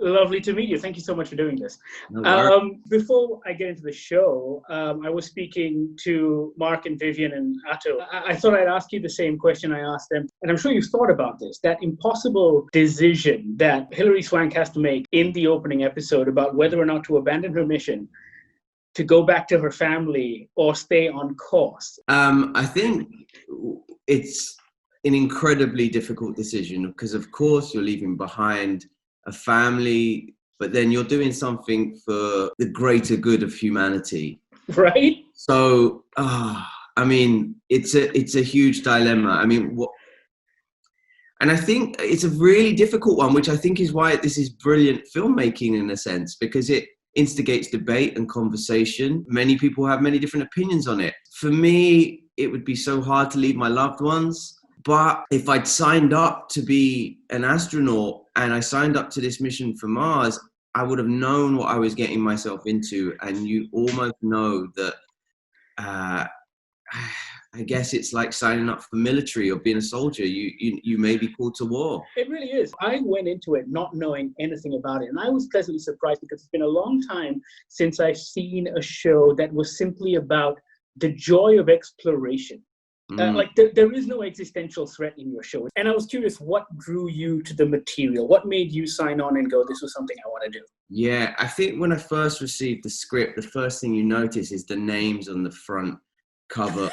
Lovely to meet you. Thank you so much for doing this. No worries. Before I get into the show, I was speaking to Mark and Vivian and Atto. I thought I'd ask you the same question I asked them. And I'm sure you've thought about this, that impossible decision that Hilary Swank has to make in the opening episode about whether or not to abandon her mission, to go back to her family, or stay on course. I think it's an incredibly difficult decision because, of course, you're leaving behind a family, but then you're doing something for the greater good of humanity. Right? So, I mean, it's a huge dilemma. I mean, and I think it's a really difficult one, which I think is why this is brilliant filmmaking in a sense, because it instigates debate and conversation. Many people have many different opinions on it. For me, it would be so hard to leave my loved ones. But if I'd signed up to be an astronaut and I signed up to this mission for Mars, I would have known what I was getting myself into. And you almost know that, I guess it's like signing up for military or being a soldier. You may be called to war. It really is. I went into it not knowing anything about it. And I was pleasantly surprised because it's been a long time since I've seen a show that was simply about the joy of exploration. There is no existential threat in your show. And I was curious, what drew you to the material? What made you sign on and go, this was something I want to do? Yeah, I think when I first received the script, the first thing you notice is the names on the front cover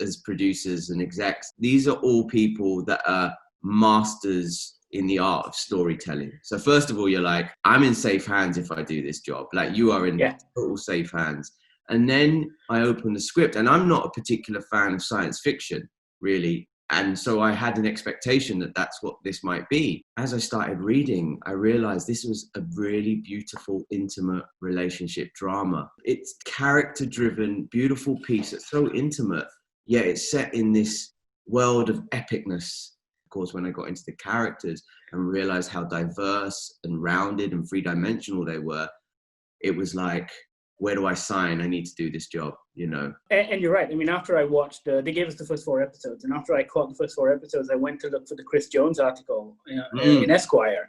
as producers and execs. These are all people that are masters in the art of storytelling. So first of all, you're like, I'm in safe hands if I do this job. Like, you are in total safe hands. And then I opened the script, and I'm not a particular fan of science fiction, really. And so I had an expectation that that's what this might be. As I started reading, I realized this was a really beautiful, intimate relationship drama. It's character-driven, beautiful piece that's so intimate, yet it's set in this world of epicness. Of course, when I got into the characters and realized how diverse and rounded and three-dimensional they were, it was like, where do I sign? I need to do this job, you know. And you're right. I mean, after I watched, they gave us the first 4 episodes, and after I caught the first 4 episodes, I went to look for the Chris Jones article in Esquire,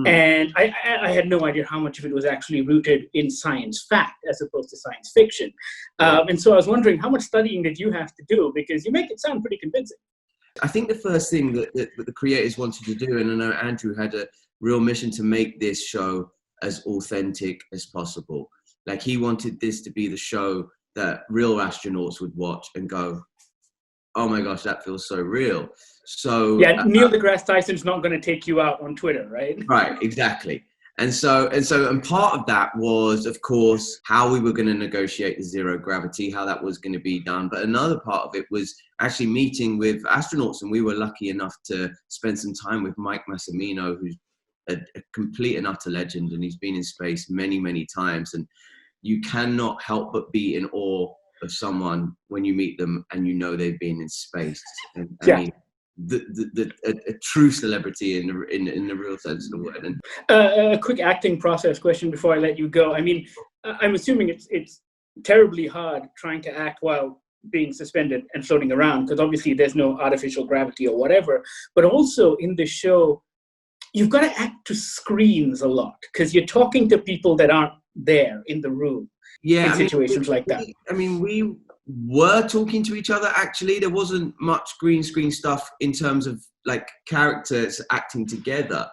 and I had no idea how much of it was actually rooted in science fact as opposed to science fiction. And so I was wondering, how much studying did you have to do? Because you make it sound pretty convincing. I think the first thing that the creators wanted to do, and I know Andrew had a real mission to make this show as authentic as possible. Like, he wanted this to be the show that real astronauts would watch and go, oh my gosh, that feels so real. So yeah, Neil deGrasse Tyson's not going to take you out on Twitter, right? Right, exactly. And part of that was, of course, how we were going to negotiate the zero gravity, how that was going to be done. But another part of it was actually meeting with astronauts, and we were lucky enough to spend some time with Mike Massimino, who's a complete and utter legend, and he's been in space many, many times. And you cannot help but be in awe of someone when you meet them and you know they've been in space. And, I mean, a true celebrity in the real sense of the word. And a quick acting process question before I let you go. I mean, I'm assuming it's terribly hard trying to act while being suspended and floating around, because obviously there's no artificial gravity or whatever. But also in the show, you've got to act to screens a lot because you're talking to people that aren't there in the room in situations like that. I mean, we were talking to each other. Actually, there wasn't much green screen stuff in terms of like characters acting together.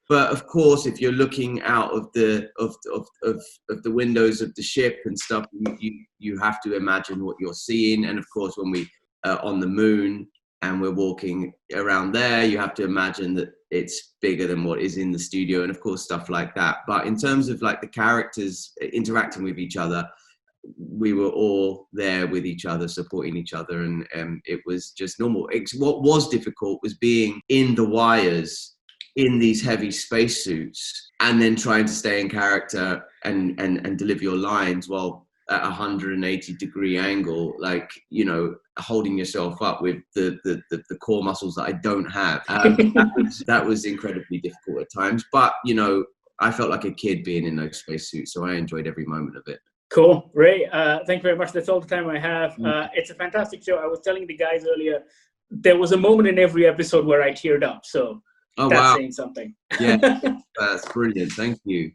But of course, if you're looking out of the windows of the ship and stuff, you have to imagine what you're seeing. And of course, when we are on the moon and we're walking around there, you have to imagine that it's bigger than what is in the studio, and of course stuff like that. But in terms of like the characters interacting with each other, we were all there with each other, supporting each other, and it was just normal. What was difficult was being in the wires in these heavy spacesuits and then trying to stay in character and deliver your lines while at a 180-degree angle, like, you know, holding yourself up with the core muscles that I don't have. That was incredibly difficult at times. But, you know, I felt like a kid being in those spacesuits, so I enjoyed every moment of it. Cool. Ray, thank you very much. That's all the time I have. It's a fantastic show. I was telling the guys earlier, there was a moment in every episode where I teared up. So Oh, That's wow. saying something. Yeah, that's brilliant. Thank you.